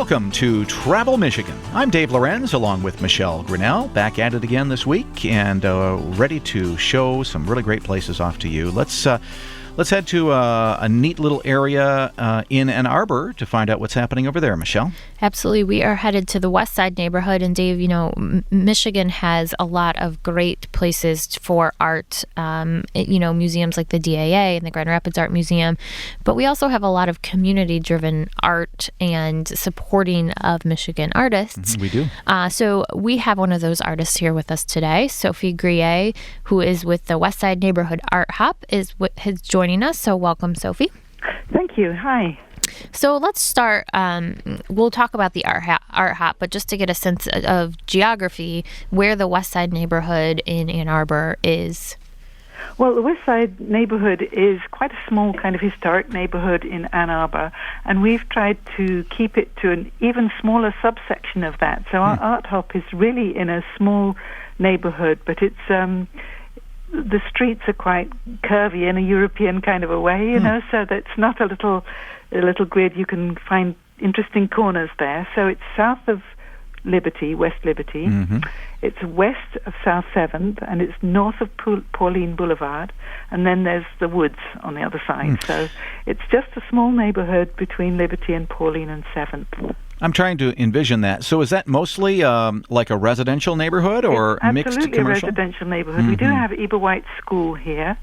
Welcome to Travel Michigan. I'm Dave Lorenz along with Michelle Grinnell, back at it again this week and ready to show some really great places off to you. Let's head to a neat little area in Ann Arbor to find out what's happening over there, Michelle. Absolutely. We are headed to the Westside neighborhood. And Dave, Michigan has a lot of great places for art, museums like the DAA and the Grand Rapids Art Museum. But we also have a lot of community-driven art and supporting of Michigan artists. We do. So we have one of those artists here with us today. Sophie Grier, who is with the Westside Neighborhood Art Hop, is joining us. So welcome, Sophie. Thank you. Hi. So let's start. We'll talk about the art hop, but just to get a sense of geography, where the Westside neighborhood in Ann Arbor is. Well, the Westside neighborhood is quite a small kind of historic neighborhood in Ann Arbor, and we've tried to keep it to an even smaller subsection of that. So our art hop is really in a small neighborhood, but it's the streets are quite curvy in a European kind of a way, so that's not a little grid. You can find interesting corners there. So it's south of Liberty, West Liberty. Mm-hmm. It's west of South 7th, and it's north of Pauline Boulevard, and then there's the woods on the other side. So it's just a small neighborhood between Liberty and Pauline and 7th. I'm trying to envision that. So is that mostly like a residential neighborhood or it's mixed commercial? Absolutely a residential neighborhood. Mm-hmm. We do have Eber White School here,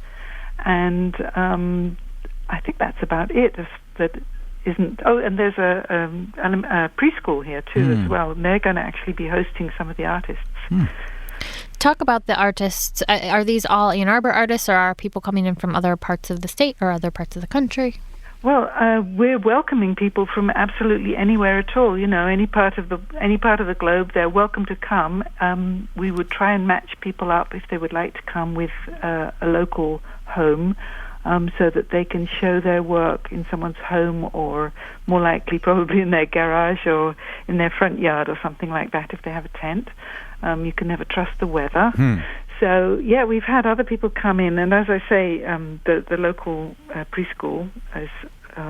and I think that's about it. That isn't. Oh, and there's a preschool here too as well. And they're going to actually be hosting some of the artists. Talk about the artists. Are these all Ann Arbor artists, or are people coming in from other parts of the state or other parts of the country? Well, we're welcoming people from absolutely anywhere at all. Any part of the globe, they're welcome to come. We would try and match people up if they would like to come with a local home, so that they can show their work in someone's home, or more likely probably in their garage or in their front yard or something like that if they have a tent. You can never trust the weather. So, we've had other people come in, and as I say, the local preschool is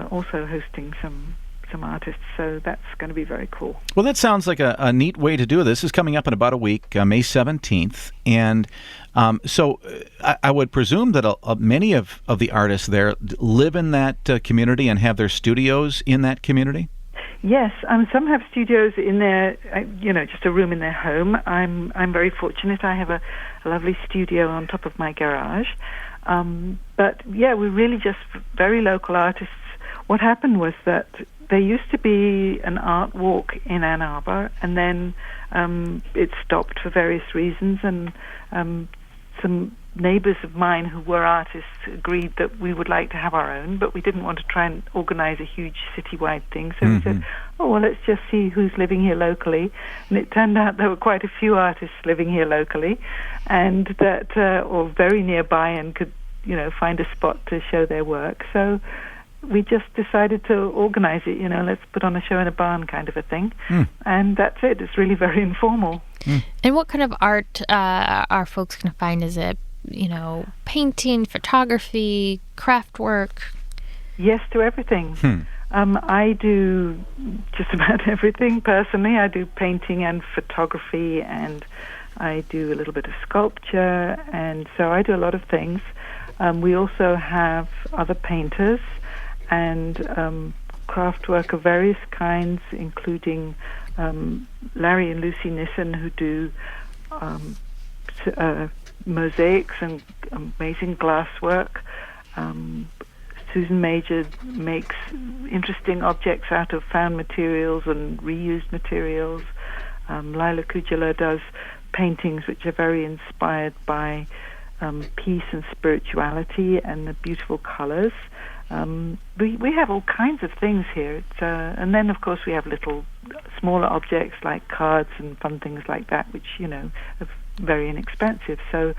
also hosting some artists, so that's going to be very cool. Well, that sounds like a neat way to do this. This is coming up in about a week, May 17th, and so I would presume that many of the artists there live in that community and have their studios in that community? Yes, some have studios in their, just a room in their home. I'm very fortunate. I have a lovely studio on top of my garage. But we're really just very local artists. What happened was that there used to be an art walk in Ann Arbor, and then it stopped for various reasons, and some neighbors of mine who were artists agreed that we would like to have our own, but we didn't want to try and organize a huge citywide thing. So we said, let's just see who's living here locally. And it turned out there were quite a few artists living here locally, and that or very nearby, and could find a spot to show their work. So we just decided to organize it, let's put on a show in a barn kind of a thing. And that's it. It's really very informal. And what kind of art are folks going to find? Is it, painting, photography, craft work? Yes, to everything. I do just about everything personally. I do painting and photography, and I do a little bit of sculpture, and so I do a lot of things. We also have other painters and craft work of various kinds, including Larry and Lucy Nissen, who do mosaics and amazing glass work. Susan Major makes interesting objects out of found materials and reused materials. Lila Kujala does paintings which are very inspired by peace and spirituality and the beautiful colors. We have all kinds of things here. And then, of course, we have little smaller objects like cards and fun things like that, which, are very inexpensive. So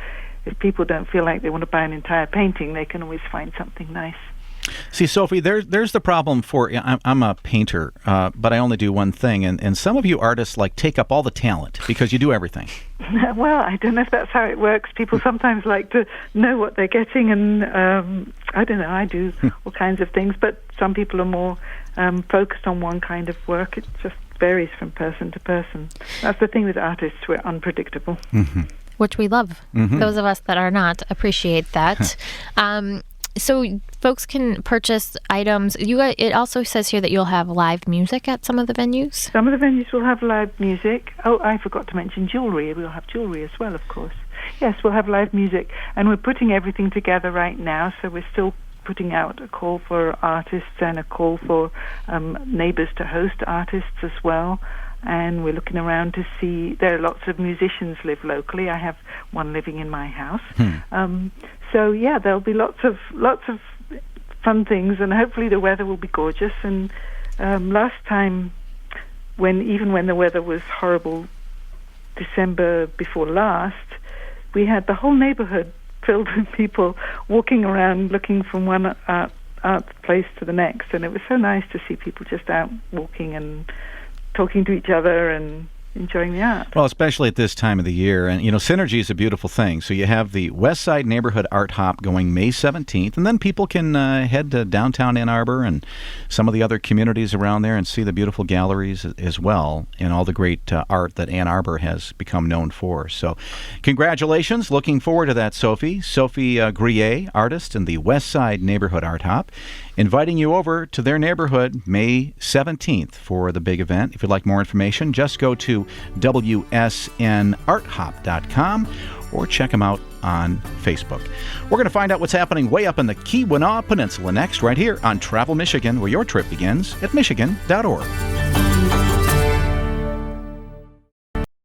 if people don't feel like they want to buy an entire painting, they can always find something nice. See, Sophie, there's the problem for, I'm a painter, but I only do one thing, and some of you artists take up all the talent because you do everything. Well, I don't know if that's how it works. People sometimes like to know what they're getting, and I don't know, I do all kinds of things, but some people are more focused on one kind of work. It's just varies from person to person. That's the thing with artists, we're unpredictable. Mm-hmm. Which we love. Mm-hmm. Those of us that are not appreciate that. So folks can purchase items. It also says here that you'll have live music at some of the venues. Some of the venues will have live music. Oh, I forgot to mention jewelry. We'll have jewelry as well, of course. Yes, we'll have live music. And we're putting everything together right now, so we're still putting out a call for artists and a call for neighbors to host artists as well. And we're looking around to see. There are lots of musicians live locally. I have one living in my house. So yeah, there'll be lots of fun things, and hopefully the weather will be gorgeous. And last time, when the weather was horrible, December before last, we had the whole neighborhood filled with people walking around looking from one art place to the next, and it was so nice to see people just out walking and talking to each other and enjoying the art. Well, especially at this time of the year. And, synergy is a beautiful thing. So you have the Westside Neighborhood Art Hop going May 17th, and then people can head to downtown Ann Arbor and some of the other communities around there and see the beautiful galleries as well, and all the great art that Ann Arbor has become known for. So congratulations. Looking forward to that, Sophie. Sophie Grier, artist in the Westside Neighborhood Art Hop, inviting you over to their neighborhood May 17th for the big event. If you'd like more information, just go to WSNArtHop.com or check them out on Facebook. We're going to find out what's happening way up in the Keweenaw Peninsula next, right here on Travel Michigan, where your trip begins at Michigan.org.